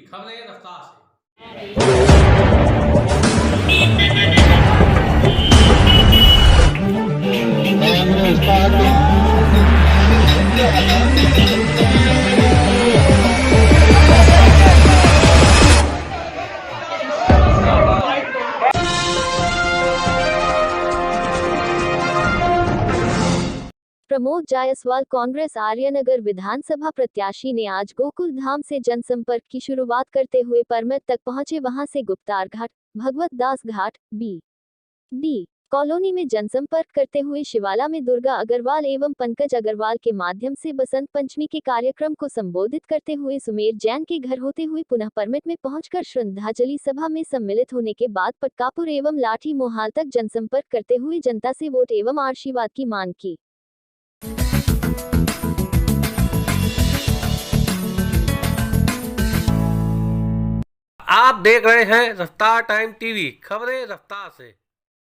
खबरें रफ्तार से। कांग्रेस पार्टी प्रमोद जायसवाल कांग्रेस आर्यनगर विधानसभा प्रत्याशी ने आज गोकुल धाम से जनसंपर्क की शुरुआत करते हुए परमत तक पहुंचे। वहां से गुप्तार घाट, भगवत दास घाट, डी कॉलोनी में जनसंपर्क करते हुए शिवाला में दुर्गा अग्रवाल एवं पंकज अग्रवाल के माध्यम से बसंत पंचमी के कार्यक्रम को संबोधित करते हुए सुमेर जैन के घर होते हुए पुनः परमत में पहुंचकर श्रद्धांजलि सभा में सम्मिलित होने के बाद पटकापुर एवं लाठी मोहाल तक जनसंपर्क करते हुए जनता से वोट एवं आशीर्वाद की मांग की। आप देख रहे हैं रफ्तार टाइम टीवी, खबरें रफ्तार से।